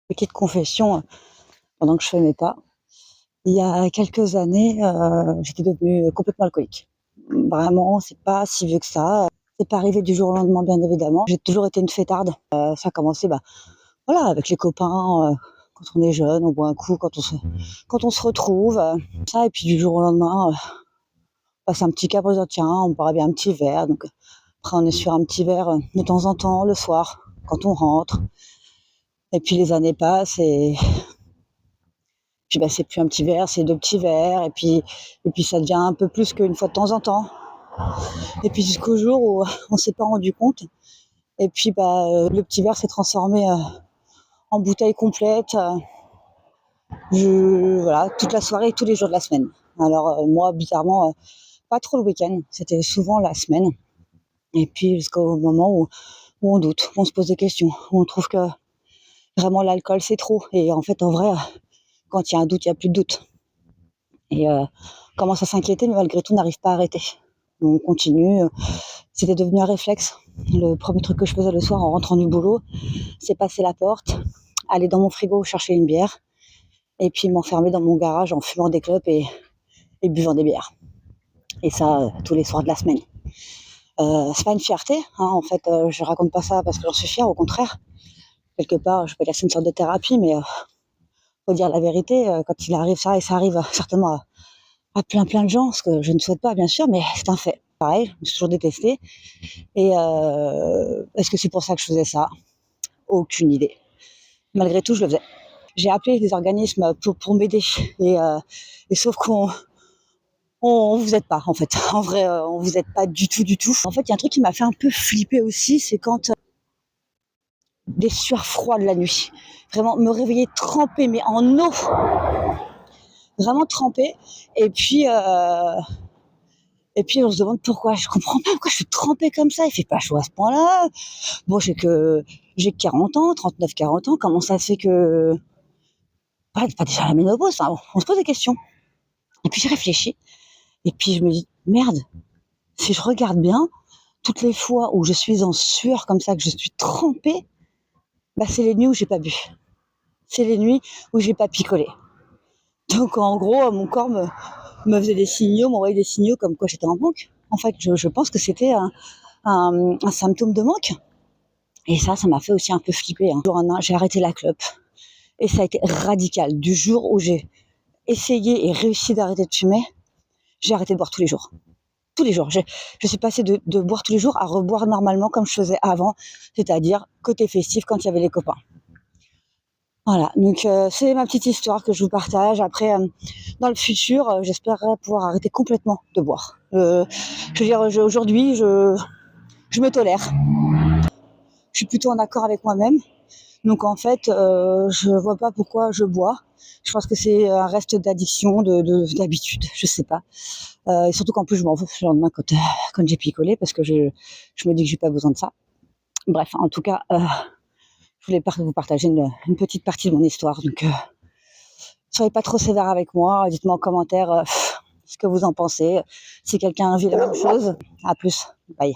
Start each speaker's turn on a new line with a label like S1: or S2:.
S1: Petite confession, pendant que je fumais pas. Il y a quelques années, j'étais devenue complètement alcoolique. Vraiment, c'est pas si vieux que ça. C'est pas arrivé du jour au lendemain, bien évidemment. J'ai toujours été une fêtarde. Ça a commencé, voilà, avec les copains, quand on est jeune, on boit un coup quand on se retrouve, ça et puis du jour au lendemain, on passe un petit cap en disant: «Tiens, on boirait bien un petit verre», donc après on est sur un petit verre, de temps en temps le soir, quand on rentre et puis les années passent et puis c'est plus un petit verre, c'est 2 petits verres et puis ça devient un peu plus qu'une fois de temps en temps. Et puis jusqu'au jour où on s'est pas rendu compte et puis le petit verre s'est transformé en bouteille complète, voilà, toute la soirée et tous les jours de la semaine. Alors moi bizarrement, pas trop le week-end, c'était souvent la semaine et puis jusqu'au moment où on doute, où on se pose des questions, où on trouve que vraiment l'alcool c'est trop et en fait en vrai, quand il y a un doute, il y a plus de doute. Et on commence à s'inquiéter, mais malgré tout, on n'arrive pas à arrêter. On continue. C'était devenu un réflexe. Le premier truc que je faisais le soir en rentrant du boulot, c'est passer la porte, aller dans mon frigo chercher une bière, et puis m'enfermer dans mon garage en fumant des clopes et buvant des bières. Et ça, tous les soirs de la semaine. C'est pas une fierté, hein, en fait, je raconte pas ça parce que j'en suis fière, au contraire. Quelque part, je peux dire que c'est une sorte de thérapie, mais faut dire la vérité, quand il arrive ça, et ça arrive certainement à plein de gens, ce que je ne souhaite pas bien sûr, mais c'est un fait. Pareil, je me suis toujours détestée. Et est-ce que c'est pour ça que je faisais ça? Aucune idée. Malgré tout, je le faisais. J'ai appelé des organismes pour m'aider et sauf qu'on vous aide pas en fait. En vrai, on vous aide pas du tout, du tout. En fait, il y a un truc qui m'a fait un peu flipper aussi, c'est quand des sueurs froides la nuit. Vraiment me réveiller trempée, mais en eau, vraiment trempée. Et puis on se demande pourquoi. Je comprends pas pourquoi je suis trempée comme ça. Il fait pas chaud à ce point-là. Bon, j'ai 40 ans, 39, 40 ans. Comment ça se fait que pas déjà la ménopause, hein, on se pose des questions. Et puis j'ai réfléchi. Et puis je me dis merde. Si je regarde bien, toutes les fois où je suis en sueur comme ça, que je suis trempée, c'est les nuits où j'ai pas bu. C'est les nuits où j'ai pas picolé. Donc en gros, mon corps me faisait des signaux, m'envoyait des signaux comme quoi j'étais en manque. En fait, je pense que c'était un symptôme de manque. Et ça m'a fait aussi un peu flipper. Hein. J'ai arrêté la clope. Et ça a été radical. Du jour où j'ai essayé et réussi d'arrêter de fumer, j'ai arrêté de boire tous les jours. Tous les jours. Je suis passée de boire tous les jours à reboire normalement comme je faisais avant, c'est-à-dire côté festif quand il y avait les copains. Voilà, donc c'est ma petite histoire que je vous partage. Après, dans le futur, j'espérerais pouvoir arrêter complètement de boire. Je veux dire, aujourd'hui, je me tolère. Je suis plutôt en accord avec moi-même. Donc en fait, je vois pas pourquoi je bois. Je pense que c'est un reste d'addiction, d'habitude, je sais pas. Et surtout qu'en plus je m'en veux le lendemain quand j'ai picolé parce que je me dis que j'ai pas besoin de ça. Bref, en tout cas, je voulais vous partager une petite partie de mon histoire. Donc soyez pas trop sévère avec moi. Dites-moi en commentaire ce que vous en pensez. Si quelqu'un vit la même chose. À plus. Bye.